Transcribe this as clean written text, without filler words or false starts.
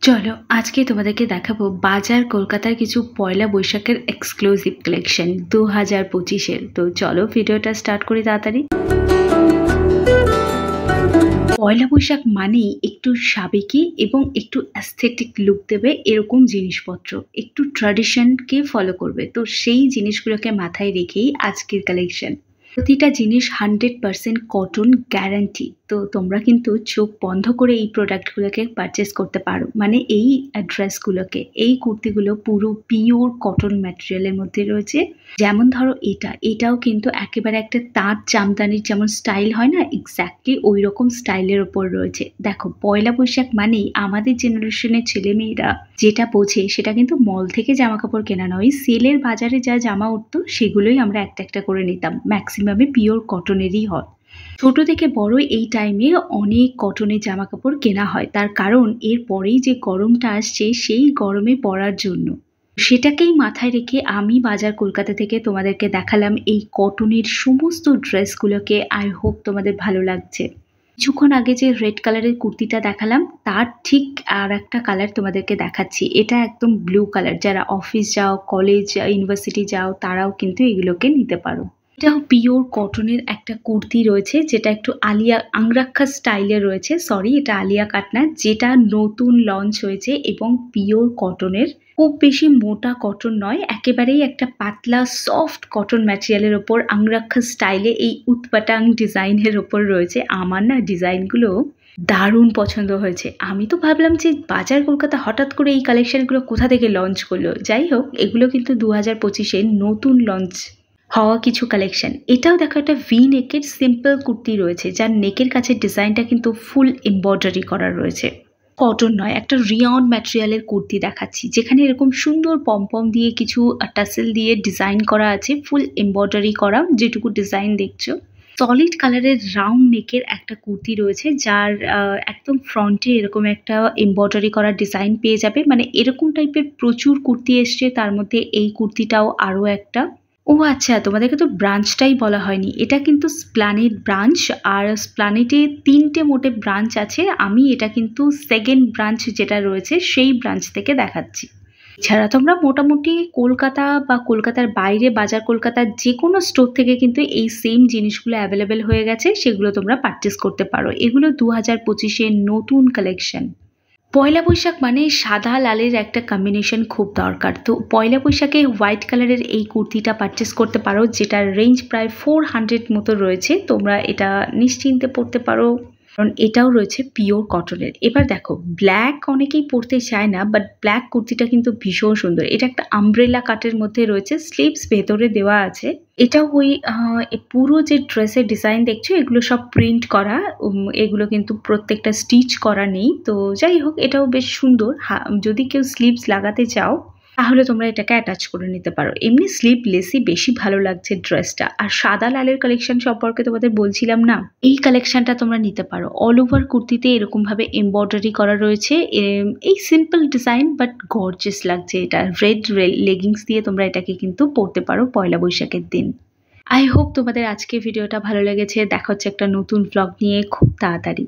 চলো আজকে তোমাদেরকে দেখাবো বাজার কলকাতার কিছু পয়লা বৈশাখের এক্সক্লুসিভ কালেকশন 2025-এর। তো চলো ভিডিওটা স্টার্ট করি তাড়াতাড়ি। পয়লা বৈশাখ মানেই একটু সাবেকি এবং একটু অ্যাস্থেটিক লুক দেবে এরকম জিনিসপত্র, একটু ট্র্যাডিশনকে ফলো করবে। তো সেই জিনিসগুলোকে মাথায় রেখেই আজকের কালেকশন। প্রতিটা জিনিস 100% কটন গ্যারান্টি। তো তোমরা কিন্তু চোখ বন্ধ করে এই প্রোডাক্টগুলোকে পারচেস করতে পারো। মানে এই ড্রেসগুলোকে, এই কুর্তিগুলো পুরো পিওর কটন ম্যাটেরিয়ালের মধ্যে রয়েছে। যেমন ধরো এটাও কিন্তু একেবারে একটা তাঁত জামদানির যেমন স্টাইল হয় না, এক্স্যাক্টলি ওই রকম স্টাইলের ওপর রয়েছে। দেখো পয়লা বৈশাখ মানেই আমাদের জেনারেশনের ছেলেমেয়েরা যেটা বোঝে সেটা কিন্তু মল থেকে জামা কাপড় কেনা নয়, সেলের বাজারে যা জামা উঠতো সেগুলোই আমরা একটা একটা করে নিতাম। ম্যাক্সিমামে পিওর কটনেরই হয়। ছোট থেকে বড় এই টাইমে অনেক কটনের জামা কাপড় কেনা হয়, তার কারণ এর পরেই যে গরমটা আসছে সেই গরমে পরার জন্য। সেটাকেই মাথায় রেখে আমি বাজার কলকাতা থেকে তোমাদেরকে দেখালাম এই কটনের সমস্ত ড্রেসগুলোকে। আই হোপ তোমাদের ভালো লাগছে। কিছুক্ষণ আগে যে রেড কালারের কুর্তিটা দেখালাম তার ঠিক আর একটা কালার তোমাদেরকে দেখাচ্ছি। এটা একদম ব্লু কালার। যারা অফিস যাও, কলেজ, ইউনিভার্সিটি যাও তারাও কিন্তু এগুলোকে নিতে পারো। এটাও পিওর কটনের একটা কুর্তি রয়েছে যেটা একটু আলিয়া আংরাক্ষা স্টাইলে রয়েছে। সরি, এটা আলিয়া কাট না, যেটা নতুন লঞ্চ হয়েছে এবং পিওর কটনের। খুব বেশি মোটা কটন নয়, একেবারেই একটা পাতলা সফট কটন ম্যাটেরিয়ালের ওপর আংরাক্ষা স্টাইলে এই উৎপাটাং ডিজাইনের ওপর রয়েছে। আমার না ডিজাইনগুলো দারুণ পছন্দ হয়েছে। আমি তো ভাবলাম যে বাজার কলকাতা হঠাৎ করে এই কালেকশনগুলো কোথা থেকে লঞ্চ করলো। যাই হোক, এগুলো কিন্তু 2025-এ নতুন লঞ্চ হওয়া কিছু কালেকশন। এটাও দেখো একটা ভি নেকের সিম্পল কুর্তি রয়েছে, যার নেকের কাছে ডিজাইনটা কিন্তু ফুল এমব্রয়ডারি করা রয়েছে। কটন নয়, একটা রিয়ন ম্যাটেরিয়ালের কুর্তি দেখাচ্ছি যেখানে এরকম সুন্দর পম্পম দিয়ে কিছু টাসেল দিয়ে ডিজাইন করা আছে, ফুল এমব্রয়ডারি করা যেটুকু ডিজাইন দেখছো। সলিড কালারের রাউন্ড নেকের একটা কুর্তি রয়েছে, যার একদম ফ্রন্টে এরকম একটা এমব্রয়ডারি করা ডিজাইন পেয়ে যাবে। মানে এরকম টাইপের প্রচুর কুর্তি এসছে, তার মধ্যে এই কুর্তিটাও আরও একটা। ও আচ্ছা, তোমাদেরকে তো ব্রাঞ্চটাই বলা হয়নি। এটা কিন্তু স্প্লানেড ব্রাঞ্চ, আর স্প্লানেডে 3টে মোটে ব্রাঞ্চ আছে। আমি এটা কিন্তু সেকেন্ড ব্রাঞ্চ যেটা রয়েছে সেই ব্রাঞ্চ থেকে দেখাচ্ছি। এছাড়া তোমরা মোটামুটি কলকাতা বা কলকাতার বাইরে বাজার কলকাতার যে কোনো স্টোর থেকে কিন্তু এই সেম জিনিসগুলো অ্যাভেলেবেল হয়ে গেছে, সেগুলো তোমরা পারচেস করতে পারো। এগুলো 2025-এর নতুন কালেকশন। পয়লা বৈশাখ মানে সাদা লালের একটা কম্বিনেশন খুব দরকার। তো পয়লা বৈশাখে হোয়াইট কালারের এই কুর্তিটা পারচেস করতে পারো, যেটার রেঞ্জ প্রায় 400 মতো রয়েছে। তোমরা এটা নিশ্চিন্তে পরতে পারো, কারণ এটাও রয়েছে পিওর কটনের। এবার দেখো, ব্ল্যাক অনেকেই পরতে চায় না, বাট ব্ল্যাক কুর্তিটা কিন্তু ভীষণ সুন্দর। এটা একটা আমব্রেলা কাটের মধ্যে রয়েছে, স্লিভস ভেতরে দেওয়া আছে। এটাও ওই পুরো যে ড্রেসের ডিজাইন দেখছো এগুলো সব প্রিন্ট করা, এগুলো কিন্তু প্রত্যেকটা স্টিচ করা নেই। তো যাই হোক, এটাও বেশ সুন্দর। যদি কেউ স্লিভস লাগাতে চাও তাহলে তোমরা এটাকে অ্যাটাচ করে নিতে পারো। এমনি স্লিভলেসই বেশি ভালো লাগছে ড্রেসটা। আর সাদা লালের কালেকশন সম্পর্কে তোমাদের বলছিলাম না, এই কালেকশনটা তোমরা নিতে পারো। অল ওভার কুর্তিতে এরকম ভাবে এমব্রয়ডারি করা রয়েছে। এই সিম্পল ডিজাইন বাট গর্জিয়াস লাগছে। এটা রেড লেগিংস দিয়ে তোমরা এটাকে কিন্তু পরতে পারো পয়লা বৈশাখের দিন। আই হোপ তোমাদের আজকে ভিডিওটা ভালো লেগেছে। দেখা হচ্ছে একটা নতুন ভ্লগ নিয়ে খুব তাড়াতাড়ি।